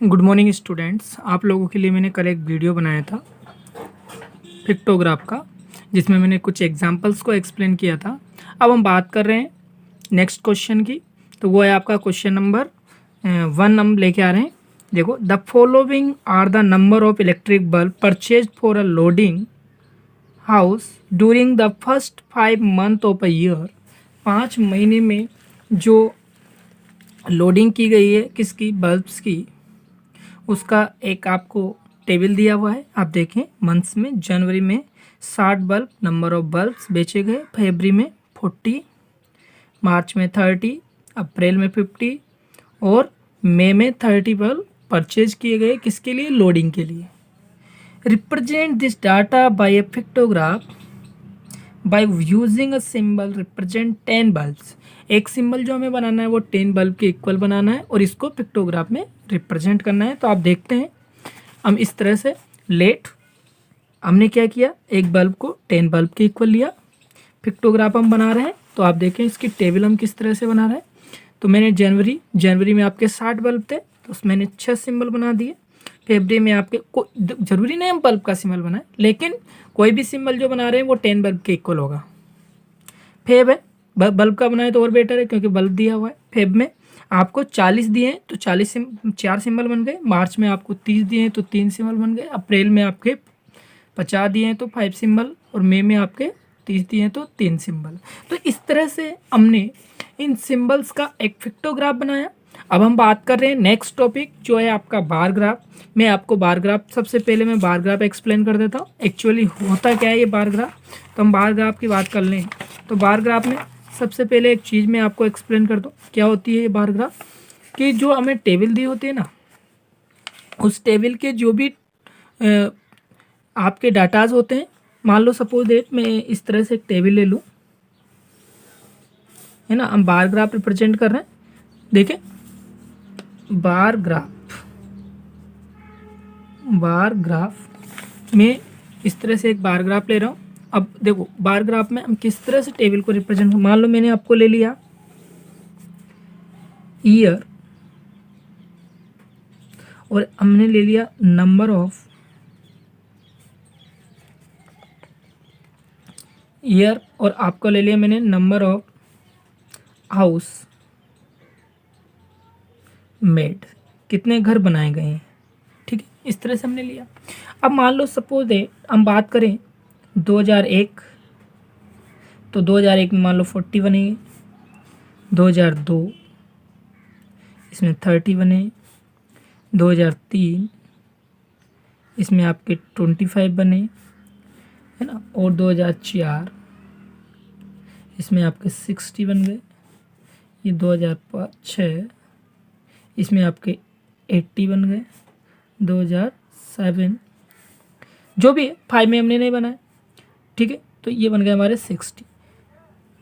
Good morning students. आप लोगों के लिए मैंने कल एक वीडियो बनाया था पिक्टोग्राफ का, जिसमें मैंने कुछ एग्जांपल्स को एक्सप्लेन किया था। अब हम बात कर रहे हैं नेक्स्ट क्वेश्चन की, तो वो है आपका क्वेश्चन नंबर 1 हम लेके आ रहे हैं। देखो, the following are the number of electric bulb purchase for a loading house during the first 5 month of a year. 5 महीने में जो लोडिंग की गई है किसकी, बल्ब्स की, उसका एक आपको टेबल दिया हुआ है। आप देखें, मंथ्स में जनवरी में 60 बल्ब, नंबर ऑफ बल्ब्स बेचे गए, फरवरी में 40, मार्च में 30, अप्रैल में 50 और मई में 30 बल्ब परचेज किए गए। किसके लिए? लोडिंग के लिए। Represent this data by a pictograph by using a symbol represent 10 bulbs. एक सिंबल जो हमें बनाना है वो 10 बल्ब के इक्वल बनाना है और इसको पिक्टोग्राफ में रिप्रेजेंट करना है। तो आप देखते हैं, हम इस तरह से लेट हमने क्या किया, एक बल्ब को 10 बल्ब के इक्वल लिया, पिक्टोग्राफ हम बना रहे हैं। तो आप देखें इसकी टेबल हम किस तरह से बना रहे हैं। तो मैंने जनवरी में आपके 60 बल्ब थे, तो उसमें मैंने 6 सिंबल बना दिए। फरवरी में आपके जरूरी नहीं हम बल्ब का सिंबल बनाए, लेकिन कोई भी सिंबल जो बना रहे हैं वो 10 बल्ब के इक्वल होगा। फेब है, बल्ब का बनाए तो और बेटर है क्योंकि बल्ब दिया हुआ है। फेब में आपको 40 दिए हैं तो 4 सिंबल बन गए। मार्च में आपको 30 दिए हैं तो 3 सिंबल बन गए। अप्रैल में आपके 50 दिए हैं तो 5 सिंबल और मई में आपके 30 दिए हैं तो 3 सिंबल। तो इस तरह से हमने इन सिंबल्स का एक पिक्टोग्राफ बनाया। अब हम बात कर रहे हैं नेक्स्ट टॉपिक, जो है आपका बार ग्राफ। मैं आपको बार ग्राफ, सबसे पहले मैं बार ग्राफ एक्सप्लेन कर देता हूँ एक्चुअली होता क्या है ये बार ग्राफ। तो हम बार ग्राफ की बात कर लें तो बार ग्राफ में सबसे पहले एक चीज़ मैं आपको एक्सप्लेन कर दूँ क्या होती है ये बार ग्राफ। कि जो हमें टेबल दी होती है ना, उस टेबल के जो भी आपके डाटाज होते हैं, मान लो सपोज डेट मैं इस तरह से एक टेबल ले लूँ, है ना, हम बार ग्राफ रिप्रेजेंट कर रहे हैं। देखें, बार ग्राफ में इस तरह से एक बार ग्राफ ले रहा हूँ। अब देखो, बार ग्राफ में हम किस तरह से टेबल को रिप्रेजेंट, मान लो मैंने आपको ले लिया ईयर और हमने ले लिया नंबर ऑफ ईयर और आपको ले लिया मैंने नंबर ऑफ हाउस मेड, कितने घर बनाए गए हैं। ठीक है, इस तरह से हमने लिया। अब मान लो सपोज है हम बात करें 2001, तो 2001 में मान लो 40 बनेंगे। 2002 इसमें 30 बने। 2003 इसमें आपके 25 बने, है ना, और 2004 इसमें आपके 60 बन गए। ये 2006 इसमें आपके 80 बन गए। 2007 जो भी है 5 में हमने नहीं बनाया, ठीक है, तो ये बन गए हमारे 60।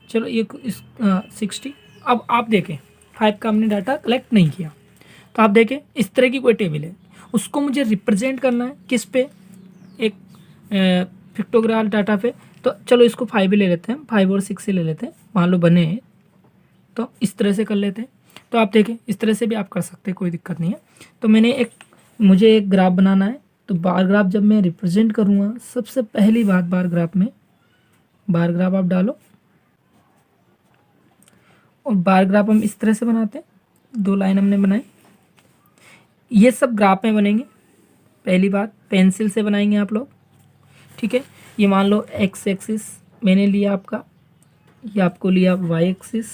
चलो ये 60। अब आप देखें 5 का हमने डाटा कलेक्ट नहीं किया, तो आप देखें इस तरह की कोई टेबल है, उसको मुझे रिप्रेजेंट करना है किस पे, एक पिक्टोग्राफ डाटा पे। तो चलो इसको 5 भी ले लेते हैं, 5 और 6 से ले लेते हैं, मान लो बने हैं तो इस तरह से कर लेते हैं। तो आप देखें इस तरह से भी आप कर सकते हैं, कोई दिक्कत नहीं है। तो मुझे एक ग्राफ बनाना है, तो बार ग्राफ जब मैं रिप्रेजेंट करूँगा, सबसे पहली बात बार ग्राफ में, बार ग्राफ आप डालो और बार ग्राफ हम इस तरह से बनाते हैं। 2 लाइन हमने बनाई, ये सब ग्राफ में बनेंगे। पहली बात पेंसिल से बनाएंगे आप लोग, ठीक है। ये मान लो एक्स एक्सिस मैंने लिया आपका, ये आपको लिया वाई एक्सिस,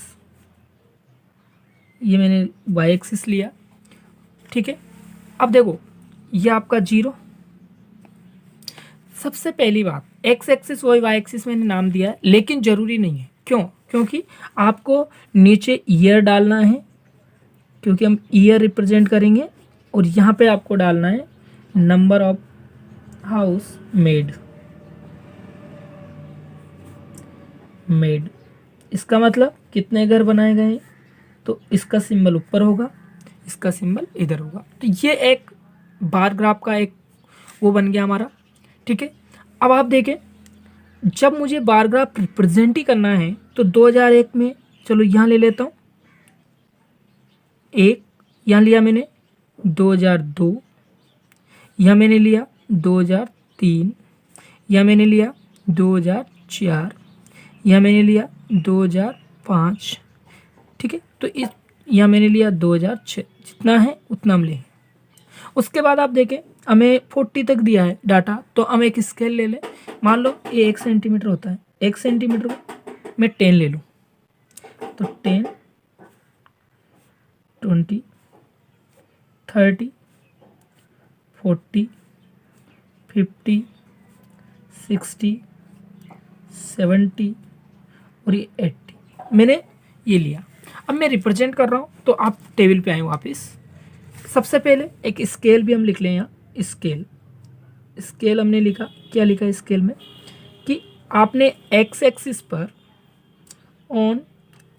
ये मैंने वाई एक्सिस लिया, ठीक है। अब देखो ये आपका 0। सबसे पहली बात एक्स एक्सिस वाई एक्सिस मैंने नाम दिया है, लेकिन ज़रूरी नहीं है। क्यों? क्योंकि आपको नीचे ईयर डालना है, क्योंकि हम ईयर रिप्रेजेंट करेंगे, और यहाँ पे आपको डालना है नंबर ऑफ हाउस मेड। इसका मतलब कितने घर बनाए गए हैं, तो इसका सिंबल ऊपर होगा, इसका सिंबल इधर होगा। तो ये एक बार ग्राफ का एक वो बन गया हमारा, ठीक है। अब आप देखें, जब मुझे बार ग्राफ रिप्रेजेंट ही करना है तो 2001 में, चलो यहाँ ले लेता हूँ, एक यहाँ लिया मैंने, 2002, यह मैंने लिया 2003, यह मैंने लिया 2004, यह मैंने लिया 2005, ठीक है। तो इस यह मैंने लिया 2006, जितना है उतना हम लें। उसके बाद आप देखें हमें 40 तक दिया है डाटा, तो हम एक स्केल ले लें। मान लो ये 1 सेंटीमीटर होता है, 1 सेंटीमीटर को मैं 10 ले लूँ, तो 10, 20, 30, 40, 50, 60, 70 और ये 80 मैंने ये लिया। अब मैं रिप्रेजेंट कर रहा हूँ, तो आप टेबल पे आए वापस। सबसे पहले एक स्केल भी हम लिख लें यहाँ, स्केल हमने लिखा, क्या लिखा स्केल में कि आपने एक्स एक्सिस पर ऑन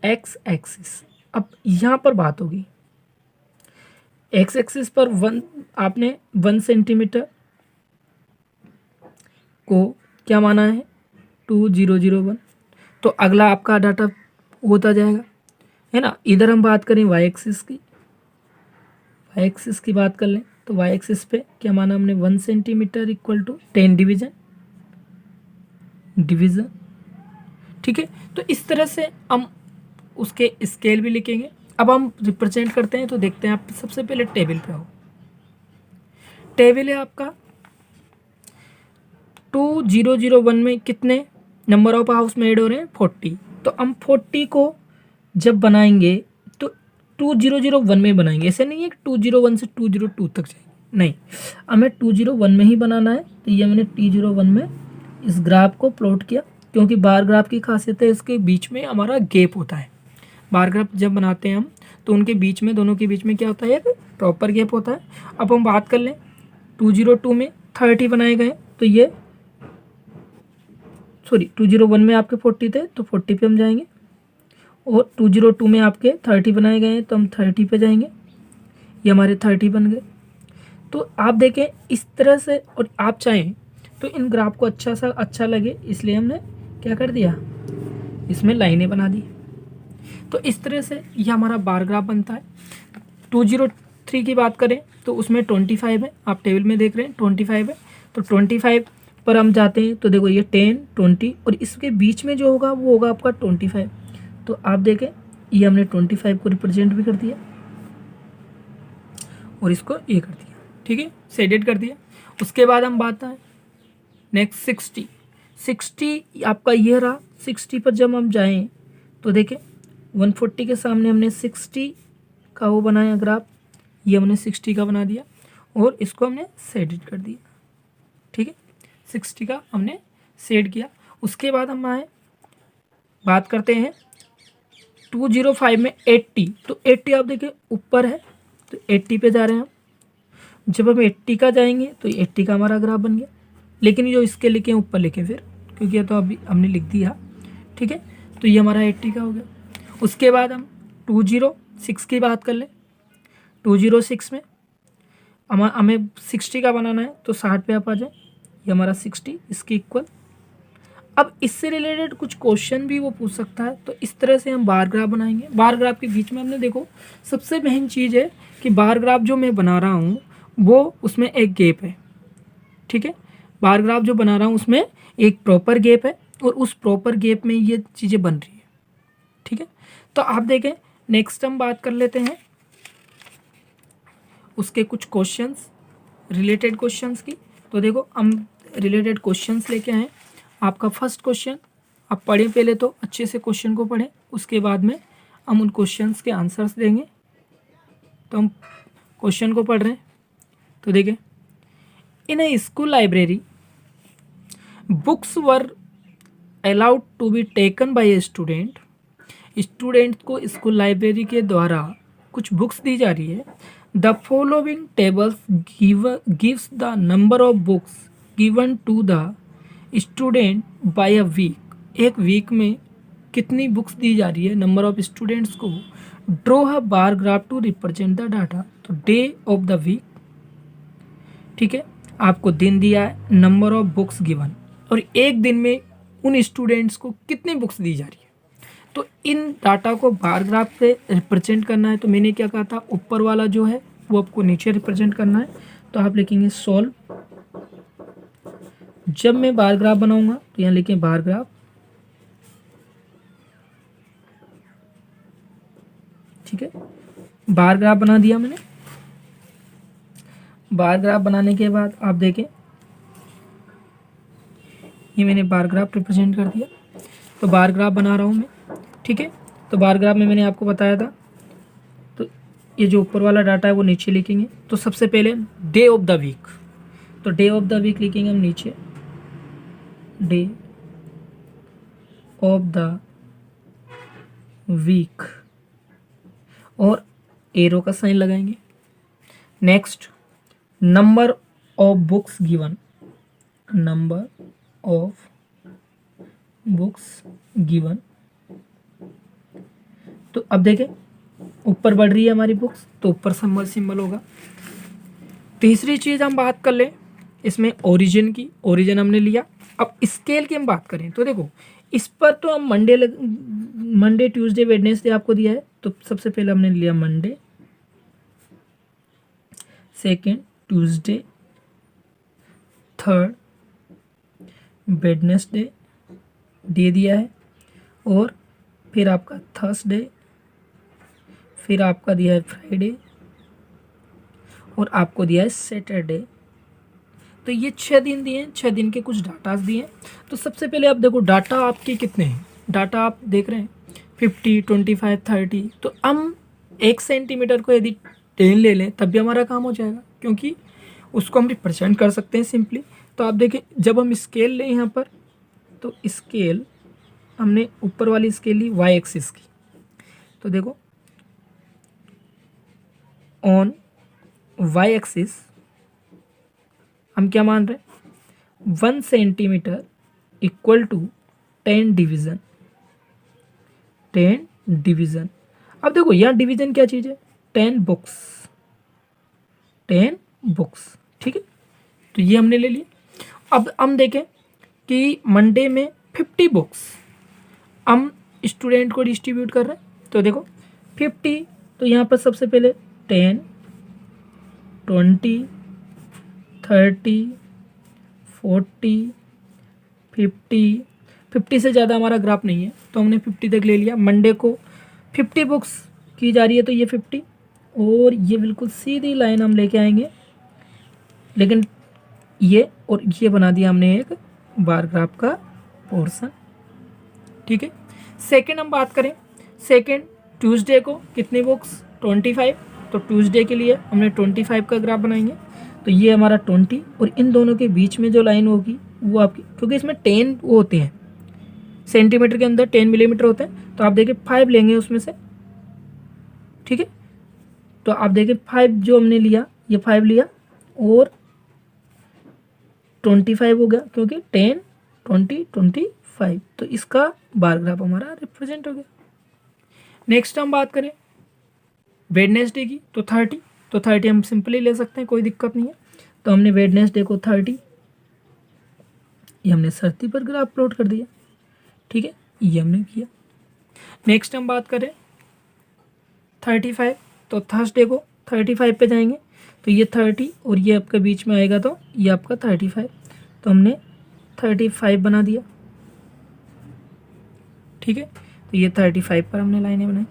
एक्स एक्सिस, अब यहाँ पर बात होगी एक्स एक्सिस पर आपने 1 सेंटीमीटर को क्या माना है 2001, तो अगला आपका डाटा होता जाएगा, है ना। इधर हम बात करें वाई एक्सिस की बात कर लें, तो वाई एक्सिस पे क्या माना हमने 1 सेंटीमीटर इक्वल टू 10 डिवीज़न, ठीक है। तो इस तरह से हम उसके स्केल भी लिखेंगे। अब हम रिप्रेजेंट करते हैं, तो देखते हैं आप सबसे पहले टेबल पे आओ। टेबल है आपका 2001 में कितने नंबर ऑफ हाउस मेड हो रहे हैं 40, तो हम 40 को जब बनाएंगे तो 2001 में बनाएंगे, ऐसे नहीं है कि 201 से 202 तक जाएंगे, नहीं, हमें 201 में ही बनाना है। तो ये मैंने T01 में इस ग्राफ को प्लॉट किया, क्योंकि बार ग्राफ की खासियत है इसके बीच में हमारा गैप होता है। बार ग्राफ जब बनाते हैं हम, तो उनके बीच में, दोनों के बीच में क्या होता है, एक प्रॉपर गैप होता है। अब हम बात कर लें 202 में 30 बनाए गए, तो ये 201 में आपके 40 थे, तो 40 पे हम जाएंगे, और 202 में आपके 30 बनाए गए हैं, तो हम 30 पे जाएंगे, ये हमारे 30 बन गए। तो आप देखें इस तरह से, और आप चाहें तो इन ग्राफ को अच्छा लगे, इसलिए हमने क्या कर दिया, इसमें लाइनें बना दी। तो इस तरह से ये हमारा बार ग्राफ बनता है। 203 की बात करें तो उसमें 25 है, आप टेबल में देख रहे हैं 25 है, तो 25 पर हम जाते हैं, तो देखो ये 10, 20 और इसके बीच में जो होगा वो होगा आपका 25। तो आप देखें ये हमने 25 को रिप्रेजेंट भी कर दिया और इसको ये कर दिया, ठीक है, शेडेड कर दिया। उसके बाद हम बात है नेक्स्ट 60 आपका ये रहा। 60 पर जब हम जाएं तो देखें 140 के सामने हमने 60 का वो बनाया ग्राफ, ये हमने 60 का बना दिया और इसको हमने शेडेड कर दिया, ठीक है, 60 का हमने शेड किया। उसके बाद हम आए बात करते हैं 205 में 80, तो 80 आप देखिए ऊपर है, तो 80 पे जा रहे हैं हम। जब हम 80 का जाएंगे तो 80 का हमारा ग्राफ बन गया, लेकिन ये जो इसके लिखे हैं ऊपर लिखे फिर, क्योंकि ये तो अभी हमने लिख दिया, ठीक है। तो ये हमारा 80 का हो गया। उसके बाद हम 206 की बात कर लें। 206 में हमें 60 का बनाना है, तो 60 पे आप आ जाए, ये हमारा 60 इसके इक्वल। अब इससे रिलेटेड कुछ क्वेश्चन भी वो पूछ सकता है, तो इस तरह से हम बार ग्राफ बनाएंगे। बार ग्राफ के बीच में हमने देखो सबसे मेन चीज़ है कि बार ग्राफ जो मैं बना रहा हूँ वो उसमें एक गैप है, ठीक है। बार ग्राफ जो बना रहा हूँ उसमें एक प्रॉपर गैप है और उस प्रॉपर गैप में ये चीज़ें बन रही है, ठीक है। तो आप देखें नेक्स्ट हम बात कर लेते हैं उसके कुछ क्वेश्चंस, रिलेटेड क्वेश्चंस की। तो देखो हम रिलेटेड क्वेश्चंस लेके आए। आपका फर्स्ट क्वेश्चन आप पढ़ें, पहले तो अच्छे से क्वेश्चन को पढ़ें, उसके बाद में हम उन क्वेश्चंस के आंसर्स देंगे। तो हम क्वेश्चन को पढ़ रहे हैं, तो देखें in a school library books were allowed to be taken by a student. Student को स्कूल लाइब्रेरी के द्वारा कुछ बुक्स दी जा रही है। The following tables gives the number of books given to the student by a week. एक week में कितनी बुक्स दी जा रही है, नंबर ऑफ स्टूडेंट्स को। Draw a bar graph to represent the data, तो डे ऑफ द वीक, ठीक है, आपको दिन दिया है, नंबर ऑफ बुक्स गिवन, और एक दिन में उन स्टूडेंट्स को कितनी बुक्स दी जा रही है। तो इन डाटा को बार ग्राफ से रिप्रेजेंट करना है। तो मैंने क्या कहा था, ऊपर वाला जो है वो आपको नीचे रिप्रेजेंट करना है। तो आप लिखेंगे सोल्व। जब मैं बार ग्राफ बनाऊंगा तो यहाँ लिखें बार ग्राफ, ठीक है। बार ग्राफ बना दिया मैंने। बार ग्राफ बनाने के बाद आप देखें ये मैंने बार ग्राफ रिप्रेजेंट कर दिया। तो बार ग्राफ बना रहा हूँ मैं, ठीक है। तो बार ग्राफ में मैंने आपको बताया था, तो ये जो ऊपर वाला डाटा है वो नीचे लिखेंगे। तो सबसे पहले डे ऑफ द वीक, तो डे ऑफ द वीक लिखेंगे हम नीचे, डे ऑफ द वीक और एरो का साइन लगाएंगे। Next number of books given, number of books given. तो अब देखें ऊपर बढ़ रही है हमारी बुक्स, तो ऊपर सिंबल होगा। तीसरी चीज हम बात कर लें इसमें ओरिजिन की, ओरिजिन हमने लिया। अब स्केल की हम बात करें तो देखो इस पर तो हम मंडे ट्यूसडे वेडनेसडे आपको दिया है। तो सबसे पहले हमने लिया Monday, second Tuesday, third Wednesday दे दिया है, और फिर आपका थर्सडे, फिर आपका दिया है फ्राइडे, और आपको दिया है सैटरडे। तो ये 6 दिन दिए हैं, 6 दिन के कुछ डाटास दिए हैं। तो सबसे पहले आप देखो डाटा आपके कितने हैं, डाटा आप देख रहे हैं 50, 25, 30। तो हम 1 सेंटीमीटर को यदि 10 ले लें तब भी हमारा काम हो जाएगा, क्योंकि उसको हम रिप्रेजेंट कर सकते हैं सिंपली। तो आप देखें जब हम स्केल लें यहाँ पर, तो स्केल हमने ऊपर वाली स्केल ली वाई एक्सिस की। तो देखो ऑन वाई एक्सिस हम क्या मान रहे हैं, 1 centimetre equal to 10 division, 10 division. अब देखो यहाँ डिवीजन क्या चीज़ है, 10 बुक्स, 10 बुक्स, ठीक है। तो ये हमने ले लिया। अब हम देखें कि मंडे में 50 बुक्स हम स्टूडेंट को डिस्ट्रीब्यूट कर रहे हैं। तो देखो 50, तो यहाँ पर सबसे पहले 10, 20, 30, 40, 50 से ज़्यादा हमारा ग्राफ नहीं है, तो हमने 50 तक ले लिया। मंडे को 50 बुक्स की जा रही है, तो ये 50, और ये बिल्कुल सीधी लाइन हम लेके आएंगे, लेकिन ये और ये बना दिया हमने एक बार ग्राफ का पोर्शन, ठीक है। सेकंड हम बात करें, सेकंड ट्यूसडे को कितनी बुक्स, 25। तो ट्यूसडे के लिए हमने 25 का ग्राफ बनाएंगे। तो ये हमारा 20, और इन दोनों के बीच में जो लाइन होगी वो आपकी, क्योंकि इसमें 10 वो होते हैं सेंटीमीटर के अंदर 10 मिलीमीटर होते हैं, तो आप देखिए 5 लेंगे उसमें से, ठीक है। तो आप देखिए 5 जो हमने लिया, ये 5 लिया और 25 हो गया, क्योंकि 10, 20, 25। तो इसका बार ग्राफ हमारा रिप्रेजेंट हो गया। नेक्स्ट हम बात करें वेडनेसडे की, तो 30। तो 30 हम सिंपली ले सकते हैं, कोई दिक्कत नहीं है। तो हमने वेडनेसडे को 30, ये हमने सरती पर ग्राफ प्लॉट कर दिया, ठीक है, ये हमने किया। नेक्स्ट हम बात करें 35, तो थर्सडे को 35 पे जाएंगे। तो ये 30 और ये आपके बीच में आएगा, तो ये आपका 35। तो हमने 35 बना दिया, ठीक है। तो ये 35 पर हमने लाइनें बनाई।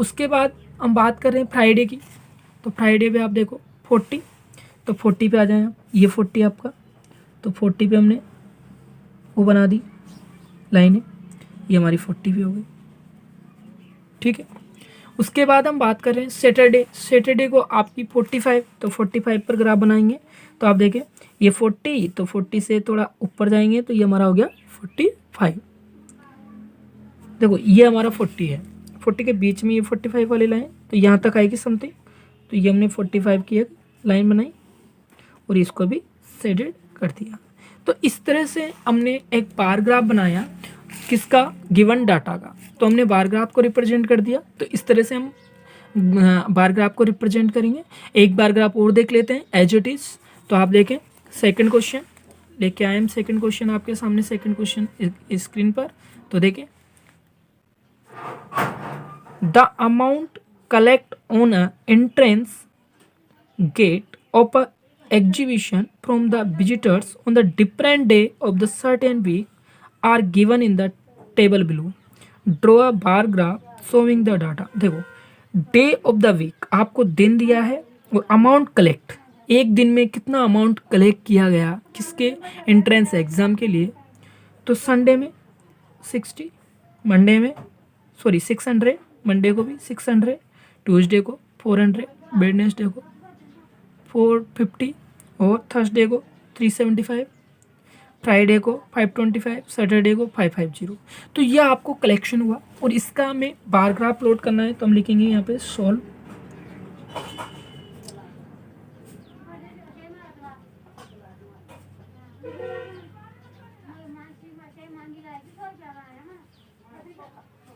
उसके बाद हम बात कर रहे हैं फ्राइडे की। तो फ्राइडे पे आप देखो 40, तो 40 पे आ जाए आप, ये 40 आपका, तो 40 पे हमने वो बना दी लाइनें, ये हमारी 40 पे हो गई, ठीक है। उसके बाद हम बात कर रहे हैं सैटरडे। सैटरडे को आपकी 45, तो 45 पर ग्राफ बनाएंगे। तो आप देखें ये 40, तो 40 से थोड़ा ऊपर जाएंगे, तो ये हमारा हो गया 45। देखो ये हमारा 40 है, 40 के बीच में ये 45 वाली लाइन, तो यहाँ तक आएगी समथिंग। तो ये हमने 45 की एक लाइन बनाई और इसको भी शेडेड कर दिया। तो इस तरह से हमने एक बार ग्राफ बनाया, किसका, गिवन डाटा का। तो हमने बार ग्राफ को रिप्रेजेंट कर दिया। तो इस तरह से हम बार ग्राफ को रिप्रेजेंट करेंगे। एक बार ग्राफ और देख लेते हैं एज इट इज। तो आप देखें सेकंड क्वेश्चन लेके आए हम, सेकंड क्वेश्चन आपके सामने, सेकंड क्वेश्चन स्क्रीन पर। तो देखें the amount collect on a entrance gate of a exhibition from the visitors on the different day of the certain week are given in the table below. Draw a bar graph showing the data. देखो day of the week आपको दिन दिया है और amount collect, एक दिन में कितना अमाउंट कलेक्ट किया गया किसके एंट्रेंस एग्जाम के लिए। तो संडे में 60, मंडे में 600, मंडे को भी 600, ट्यूसडे को 400, वेडनेसडे को 450 और थर्सडे को 375, फ्राइडे को 525, सैटरडे को 550। तो यह आपको कलेक्शन हुआ और इसका हमें बार ग्राफ प्लॉट करना है, तो हम लिखेंगे यहाँ पे सॉल्व।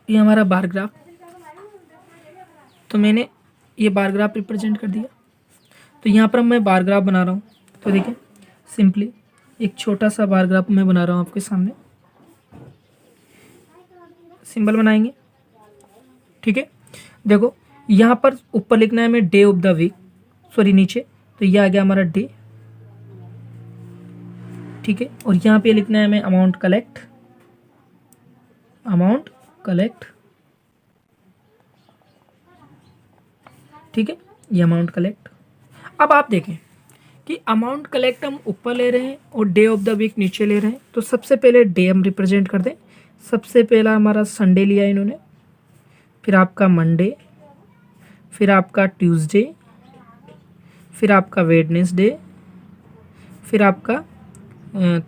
ये हमारा बार ग्राफ, तो मैंने ये बार ग्राफ रिप्रेजेंट कर दिया। तो यहाँ पर मैं बार ग्राफ बना रहा हूँ, तो देखिए सिंपली एक छोटा सा बार ग्राफ मैं बना रहा हूँ आपके सामने, सिंबल बनाएंगे, ठीक है। देखो यहाँ पर ऊपर लिखना है हमें day of the week, sorry नीचे, तो ये आ गया हमारा डे, ठीक है। और यहाँ पे लिखना है हमें अमाउंट कलेक्ट, अमाउंट कलेक्ट, ठीक है, ये अमाउंट कलेक्ट। अब आप देखें कि अमाउंट कलेक्ट हम ऊपर ले रहे हैं और डे ऑफ द वीक नीचे ले रहे हैं। तो सबसे पहले डे हम रिप्रेजेंट कर दें। सबसे पहला हमारा संडे लिया इन्होंने, फिर आपका मंडे, फिर आपका ट्यूसडे, फिर आपका वेडनेसडे, फिर आपका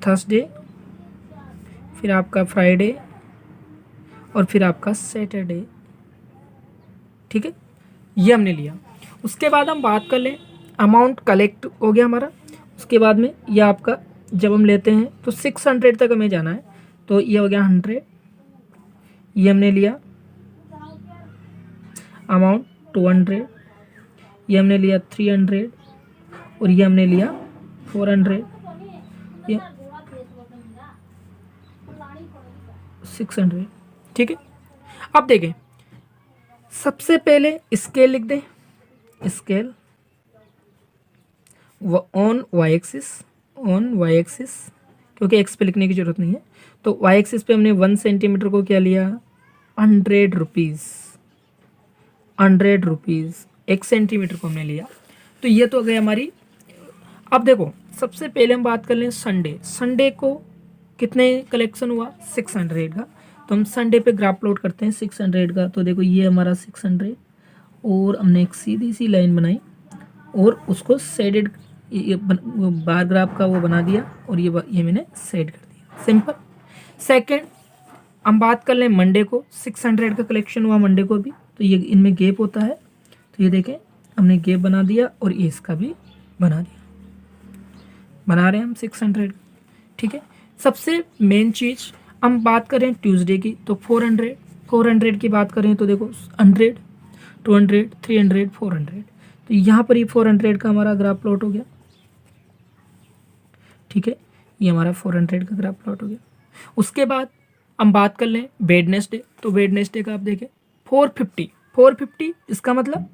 थर्सडे, फिर आपका फ्राइडे और फिर आपका सैटरडे, ठीक है, ये हमने लिया। उसके बाद हम बात कर लें, अमाउंट कलेक्ट हो गया हमारा। उसके बाद में ये आपका जब हम लेते हैं तो 600 तक हमें जाना है, तो ये हो गया 100, ये हमने लिया। अमाउंट 200, ये हमने लिया 300 और ये हमने लिया 400, ये 600, ठीक है। अब देखें, सबसे पहले स्केल लिख दें, scale on Y axis, on Y axis, क्योंकि एक्स पे लिखने की जरूरत नहीं है। तो वाई एक्सिस पे हमने 1 सेंटीमीटर को क्या लिया, 100 रुपीज़, 100 रुपीज़, 1 सेंटीमीटर को हमने लिया। तो ये तो गई हमारी। अब देखो सबसे पहले हम बात कर लें संडे, संडे को कितने कलेक्शन हुआ 600 का, तो हम संडे पे ग्राफ प्लॉट करते हैं 600 का। तो देखो ये हमारा 600 और हमने एक सीधी सी लाइन बनाई और उसको शेडेड बार ग्राफ का वो बना दिया और ये मैंने शेड कर दिया, सिंपल। सेकंड हम बात कर लें मंडे को, 600 का कलेक्शन हुआ मंडे को भी, तो ये इनमें गैप होता है, तो ये देखें हमने गैप बना दिया और ये इसका भी बना दिया, बना रहे हैं हम 600, ठीक है। सबसे मेन चीज़ हम बात करें ट्यूसडे की, तो 400 की बात करें तो देखो 100, 200, 300, 400, तो यहाँ पर ये 400 का हमारा ग्राफ प्लॉट हो गया, ठीक है, ये हमारा 400 का ग्राफ प्लॉट हो गया। उसके बाद हम बात कर लें वेडनेसडे, तो वेडनेसडे का आप देखें 450, इसका मतलब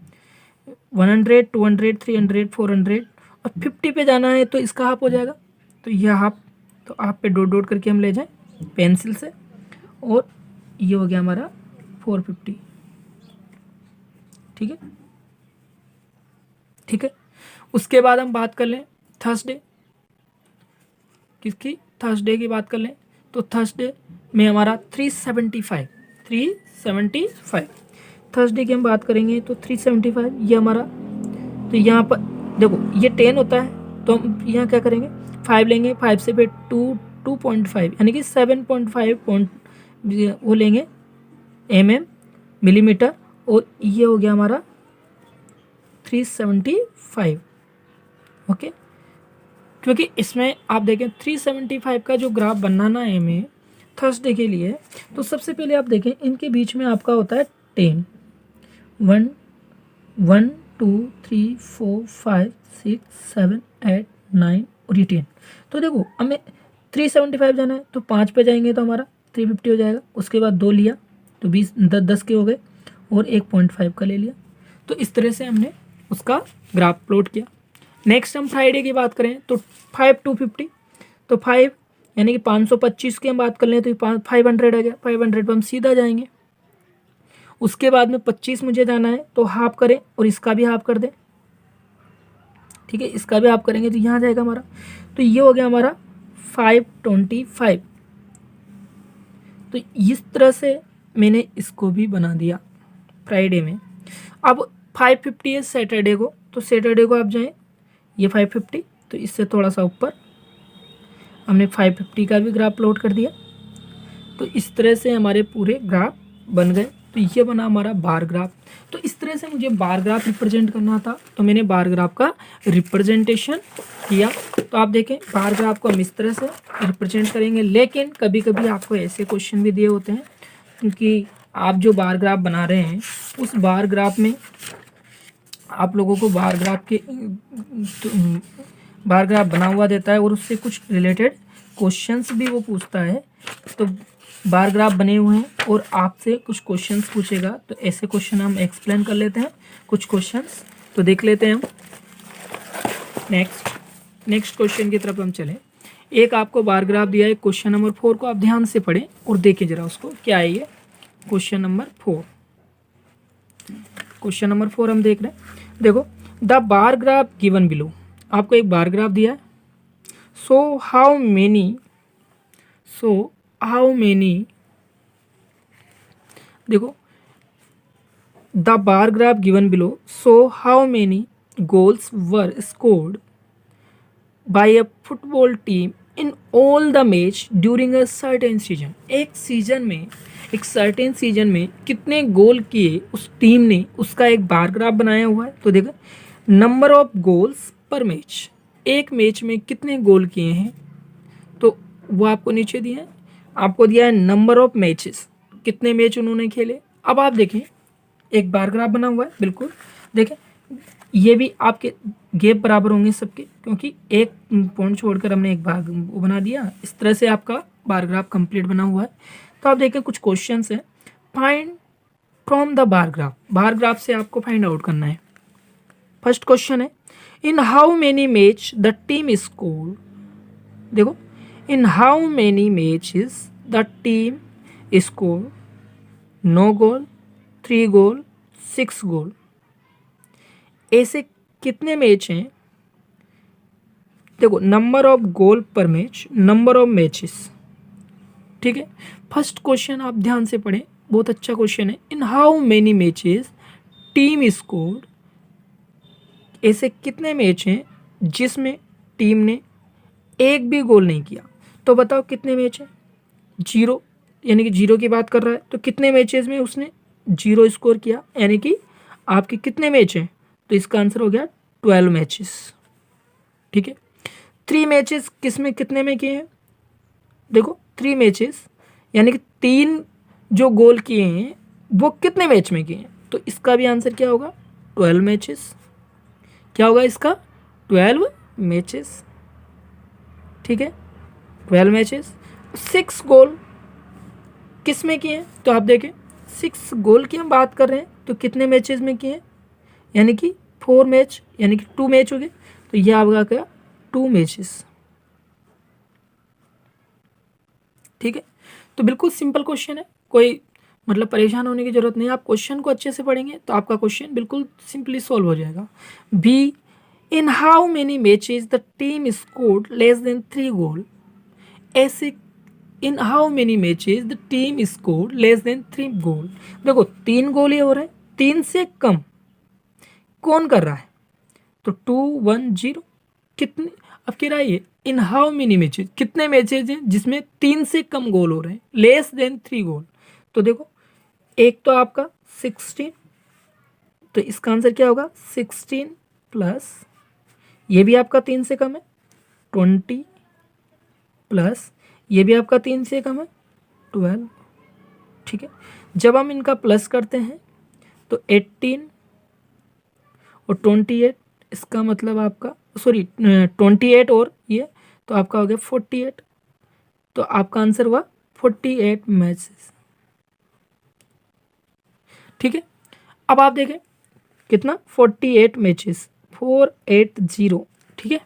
100, 200, 300, 400 और 50 पे जाना है तो इसका हाफ हो जाएगा, तो यह हाफ, तो हाफ पे डॉट डॉट करके हम ले जाएं पेंसिल से, और ये हो गया हमारा 450, ठीक है, ठीक है। उसके बाद हम बात कर लें थर्सडे, किसकी, थर्सडे की बात कर लें, तो थर्सडे में हमारा 375 थर्सडे की हम बात करेंगे तो 375 ये हमारा। तो यहाँ पर देखो ये 10 होता है, तो हम यहाँ क्या करेंगे 5 लेंगे, 5 से फिर 2.5 यानी कि 7.5 वो लेंगे मिलीमीटर, और ये हो गया हमारा 375, ओके। क्योंकि इसमें आप देखें 375 का जो ग्राफ बनाना है हमें थर्सडे के लिए, तो सबसे पहले आप देखें इनके बीच में आपका होता है 10, 1 2 3 4 5 6 7 8 9 और ये 10। तो देखो हमें 375 जाना है, तो 5 पे जाएंगे तो हमारा 350 हो जाएगा। उसके बाद 2 लिया तो 10 के हो गए और 1.5 का ले लिया। तो इस तरह से हमने उसका ग्राफ प्लॉट किया। नेक्स्ट हम फ्राइडे की बात करें तो 5 to 50, तो 5 यानी कि 525 की हम बात कर लें तो 500 आ गया, 500 पर हम सीधा जाएंगे। उसके बाद में 25 मुझे जाना है तो हाफ करें और इसका भी हाफ कर दें, ठीक है, इसका भी हाफ करेंगे तो यहाँ जाएगा हमारा, तो ये हो गया हमारा 525। तो इस तरह से मैंने इसको भी बना दिया फ्राइडे में। अब 550 है सैटरडे को, तो सैटरडे को आप जाएं, ये 550, तो इससे थोड़ा सा ऊपर हमने 550 का भी ग्राफ प्लॉट कर दिया। तो इस तरह से हमारे पूरे ग्राफ बन गए। तो ये बना हमारा बार ग्राफ। तो इस तरह से मुझे बार ग्राफ रिप्रेजेंट करना था, तो मैंने बार ग्राफ का रिप्रेजेंटेशन किया। तो आप देखें बार ग्राफ को हम इस तरह से रिप्रेजेंट करेंगे, लेकिन कभी कभी आपको ऐसे क्वेश्चन भी दिए होते हैं क्योंकि आप जो बार ग्राफ बना रहे हैं उस बार ग्राफ में आप लोगों को बार ग्राफ बना हुआ देता है और उससे कुछ रिलेटेड क्वेश्चंस भी वो पूछता है। तो बार ग्राफ बने हुए हैं और आपसे कुछ क्वेश्चंस पूछेगा, तो ऐसे क्वेश्चन हम एक्सप्लेन कर लेते हैं कुछ क्वेश्चंस। तो देख लेते हैं हम नेक्स्ट क्वेश्चन की तरफ हम चलें। एक आपको बार ग्राफ दिया है, क्वेश्चन नंबर 4 को आप ध्यान से पढ़ें और देखें जरा उसको क्या है। ये क्वेश्चन नंबर 4 हम देख रहे हैं। देखो the bar graph given below, आपको एक बार ग्राफ दिया है। सो हाउ मेनी देखो the bar graph given below, so how many goals were scored by a football team in all the match during a certain season. एक certain season में कितने गोल किए उस टीम ने, उसका एक बार ग्राफ बनाया हुआ है। तो देखो नंबर ऑफ गोल्स पर मैच, एक मैच में कितने गोल किए हैं, तो वो आपको नीचे दिया है। आपको दिया है नंबर ऑफ मैचेस, कितने मैच उन्होंने खेले। अब आप देखें एक बार ग्राफ बना हुआ है, बिल्कुल देखें ये भी आपके गैप बराबर होंगे सबके, क्योंकि एक पॉइंट छोड़कर हमने एक बार वो बना दिया। इस तरह से आपका बार ग्राफ कंप्लीट बना हुआ है। तो आप देखें कुछ क्वेश्चंस हैं, find from the bar graph से आपको फाइंड आउट करना है। फर्स्ट क्वेश्चन है in how many match the team score. देखो in how many matches the team score, 9 goal, 3 goal, 6 goal. ऐसे कितने मैच हैं। देखो नंबर ऑफ गोल पर मैच, नंबर ऑफ मैचेस, ठीक है। फर्स्ट क्वेश्चन आप ध्यान से पढ़ें, बहुत अच्छा क्वेश्चन है। In how many matches team scored, ऐसे कितने मैच हैं जिसमें टीम ने एक भी गोल नहीं किया। तो बताओ कितने मैच हैं। 0, यानी कि 0 की बात कर रहा है, तो कितने मैचेस में उसने 0 स्कोर किया, यानी कि आपके कितने मैच हैं। तो इसका आंसर हो गया 12 मैचेस, ठीक है। 3 मैचेस किसमें कितने में किए हैं। देखो 3 मैचेस यानी कि 3 जो गोल किए हैं वो कितने मैच में किए हैं। तो इसका भी आंसर क्या होगा 12 मैचेस। क्या होगा इसका 12 मैचेस, ठीक है, 12 मैचेस। 6 गोल किस में किए हैं। तो आप देखें 6 गोल की हम बात कर रहे हैं, तो कितने मैचेस में किए हैं, यानी कि 4 मैच, यानी कि 2 मैच हो गए। तो यह आपका क्या 2 मैचेस, ठीक है। तो बिल्कुल सिंपल क्वेश्चन है, कोई मतलब परेशान होने की जरूरत नहीं है। आप क्वेश्चन को अच्छे से पढ़ेंगे तो आपका क्वेश्चन बिल्कुल सिंपली सॉल्व हो जाएगा। Be in how many matches the team scored less than 3 गोल। ऐसे इन how many matches the team scored less than 3 गोल। देखो 3 गोल ही हो रहे हैं, 3 से कम कौन कर रहा है। तो 2 1 0 कितने। अब कह रहा है इन हाउ मेनी मैचेस, कितने मैचेज हैं जिसमें 3 से कम गोल हो रहे हैं, लेस देन 3 गोल। तो देखो एक तो आपका 16, तो इसका आंसर क्या होगा 16 प्लस ये भी आपका 3 से कम है 20 प्लस ये भी आपका 3 से कम है 12, ठीक है। जब हम इनका प्लस करते हैं तो 18 और 28, इसका मतलब आपका 28 और ये, तो आपका हो गया 48। तो आपका आंसर हुआ 48 मैचेस, ठीक है। अब आप देखें कितना 48 मैचेस 480, ठीक है।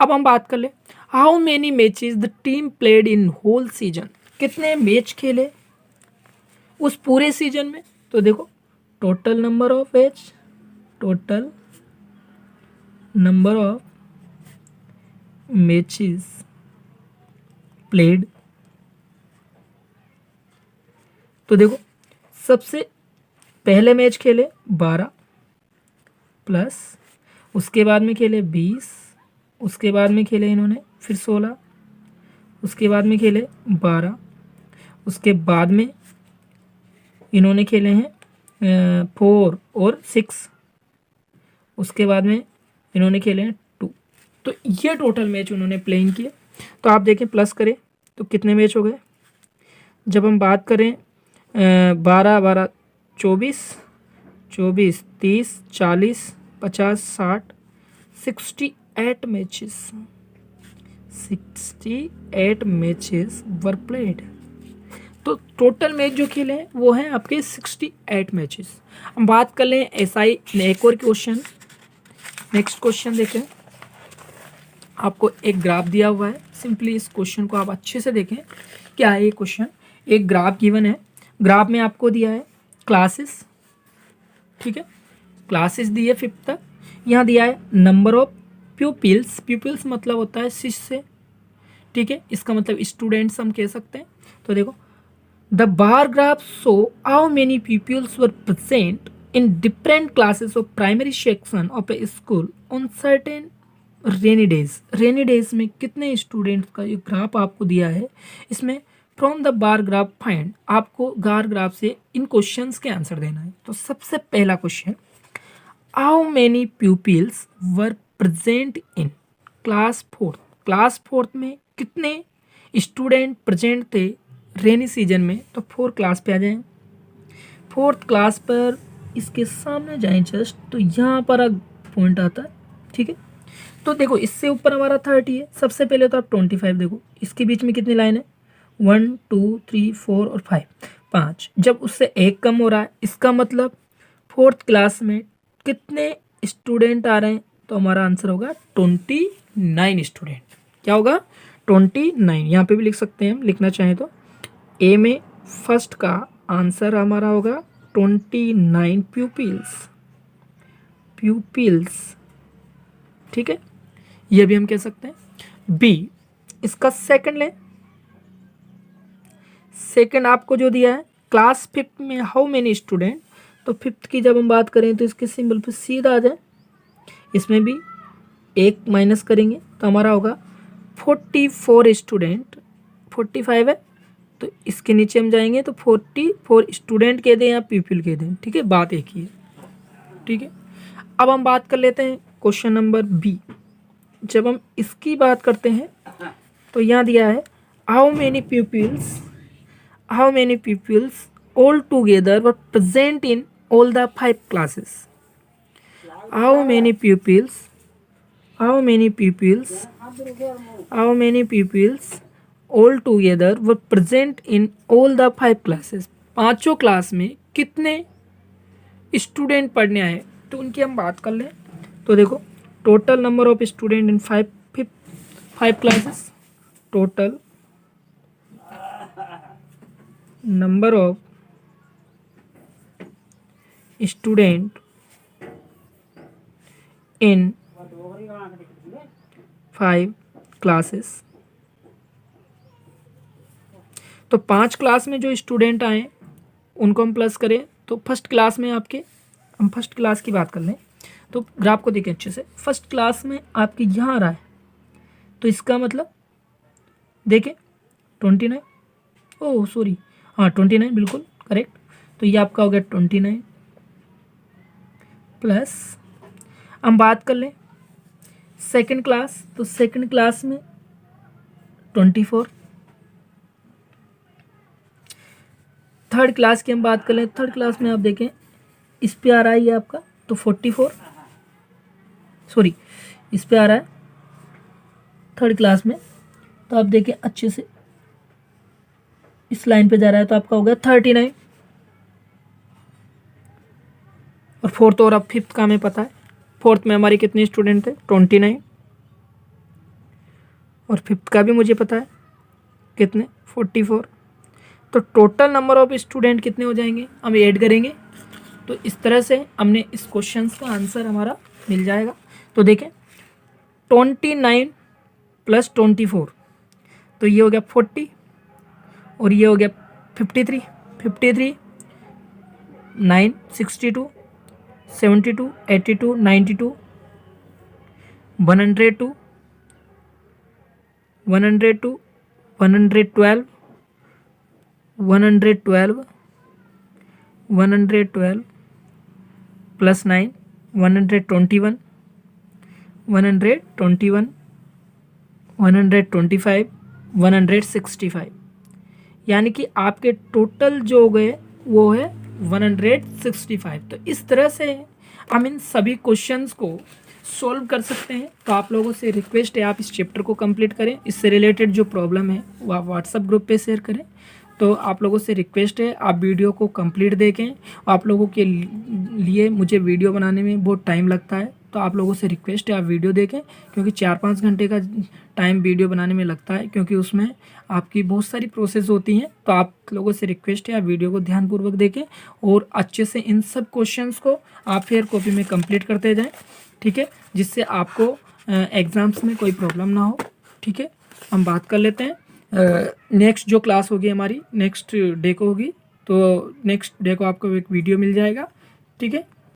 अब हम बात कर ले how many matches the team played in whole season, कितने मैच खेले उस पूरे सीजन में। तो देखो total number of match, total number of matches played. तो देखो सबसे पहले मैच खेले 12 प्लस उसके बाद में खेले 20, उसके बाद में खेले इन्होंने फिर 16, उसके बाद में खेले 12, उसके बाद में इन्होंने खेले हैं 4 और 6, उसके बाद में इन्होंने खेले हैं 2। तो ये टोटल मैच उन्होंने प्लेइंग किए। तो आप देखें प्लस करें तो कितने मैच हो गए। जब हम बात करें 12 12 24 24 30 40 50 60 68 मैचेस, 68 मैचेस वर प्लेड। तो टोटल मैच जो खेले हैं वो हैं आपके 68 मैचेस। हम बात कर लें एसआई एक और क्वेश्चन। नेक्स्ट क्वेश्चन देखें, आपको एक ग्राफ दिया हुआ है। सिंपली इस क्वेश्चन को आप अच्छे से देखें। क्या है ये क्वेश्चन, एक ग्राफ गिवन है। ग्राफ में आपको दिया है क्लासेस, ठीक है, क्लासेस दी है 5th तक। यहाँ दिया है नंबर ऑफ प्यूपिल्स, प्यूपिल्स मतलब होता है शिष्य, ठीक है, इसका मतलब स्टूडेंट्स हम कह सकते हैं। तो देखो the bar graph show how many peoples were present in different classes of primary section of a school on certain rainy days. Rainy days में कितने स्टूडेंट्स का ये ग्राफ आपको दिया है। इसमें from the bar graph find, आपको बार graph से इन क्वेश्चंस के आंसर देना है। तो सबसे पहला question, how many pupils were present in class 4। Class 4 में कितने स्टूडेंट प्रेजेंट थे रेनी सीजन में। तो 4 क्लास पे आ जाएं, 4th क्लास पर इसके सामने जाएं जस्ट, तो यहाँ पर पॉइंट आता है, ठीक है। तो देखो इससे ऊपर हमारा 30 है। सबसे पहले तो आप 25 देखो, इसके बीच में कितनी लाइन है 1 2 3 4 और 5। जब उससे एक कम हो रहा है इसका मतलब 4th क्लास में कितने स्टूडेंट आ रहे हैं। तो हमारा आंसर होगा 29 स्टूडेंट। क्या होगा 29। यहाँ पे भी लिख सकते हैं हम, लिखना चाहें तो। ए में फर्स्ट का आंसर हमारा होगा 29 प्यूपिल्स, ठीक है, ये भी हम कह सकते हैं। बी इसका सेकंड ले, सेकंड आपको जो दिया है क्लास 5th में हाउ मेनी स्टूडेंट। तो 5th की जब हम बात करें तो इसके सिंबल पे सीधा आ जाए, इसमें भी एक माइनस करेंगे तो हमारा होगा 44 स्टूडेंट। 45 है तो इसके नीचे हम जाएंगे तो 44 स्टूडेंट कह दें या पीपल कह दें, ठीक है, बात एक ही है, ठीक है। अब हम बात कर लेते हैं क्वेश्चन नंबर बी। जब हम इसकी बात करते हैं तो यहाँ दिया है how many peoples all together were present in all the 5 classes. How many peoples all together were present in all the 5 classes. 5 class में कितने स्टूडेंट पढ़ने आए। तो उनकी हम बात कर लें तो देखो total number of student in 5 classes, total number of student in 5 classes. तो 5 क्लास में जो स्टूडेंट आए उनको हम प्लस करें तो फर्स्ट क्लास में आपके, हम फर्स्ट क्लास की बात कर लें तो ग्राफ को देखें अच्छे से। फर्स्ट क्लास में आपके यहाँ आ रहा है तो इसका मतलब देखें 29, ओह सॉरी, हाँ 29 बिल्कुल करेक्ट। तो ये आपका हो गया 29 प्लस, हम बात कर लें सेकंड क्लास, तो सेकंड क्लास में 24। थर्ड क्लास की हम बात कर लें, थर्ड क्लास में आप देखें इस पे आ रहा है ये आपका तो 44, सॉरी इस पे आ रहा है थर्ड क्लास में। तो आप देखें अच्छे से इस लाइन पे जा रहा है तो आपका हो गया 39 और फोर्थ और अब फिफ्थ का हमें पता है। फोर्थ में हमारे कितने स्टूडेंट थे 29 और फिफ्थ का भी मुझे पता है कितने 44। तो टोटल नंबर ऑफ स्टूडेंट कितने हो जाएंगे, हम ऐड करेंगे तो इस तरह से हमने इस क्वेश्चन का आंसर हमारा मिल जाएगा। तो देखें 29 + 24 तो ये हो गया 40 और ये हो गया 53 9 62 72 82 92 102 102 112 112 112 + 9 121 121 125 165 यानी कि आपके टोटल जो हो गए वो है 165। तो इस तरह से हम इन सभी क्वेश्चंस को सॉल्व कर सकते हैं। तो आप लोगों से रिक्वेस्ट है आप इस चैप्टर को कंप्लीट करें, इससे रिलेटेड जो प्रॉब्लम है वो आप व्हाट्सएप ग्रुप पे शेयर करें। तो आप लोगों से रिक्वेस्ट है आप वीडियो को कंप्लीट देखें। आप लोगों के लिए मुझे वीडियो बनाने में बहुत टाइम लगता है, तो आप लोगों से रिक्वेस्ट है आप वीडियो देखें, क्योंकि 4-5 घंटे का टाइम वीडियो बनाने में लगता है, क्योंकि उसमें आपकी बहुत सारी प्रोसेस होती हैं। तो आप लोगों से रिक्वेस्ट है आप वीडियो को ध्यानपूर्वक देखें और अच्छे से इन सब क्वेश्चंस को आप फेयर कॉपी में कंप्लीट करते जाएं, ठीक है, जिससे आपको एग्ज़ाम्स में कोई प्रॉब्लम ना हो। ठीक है, हम बात कर लेते हैं नेक्स्ट जो क्लास होगी हमारी नेक्स्ट डे को होगी, तो नेक्स्ट डे को आपको एक वीडियो मिल जाएगा। ठीक है।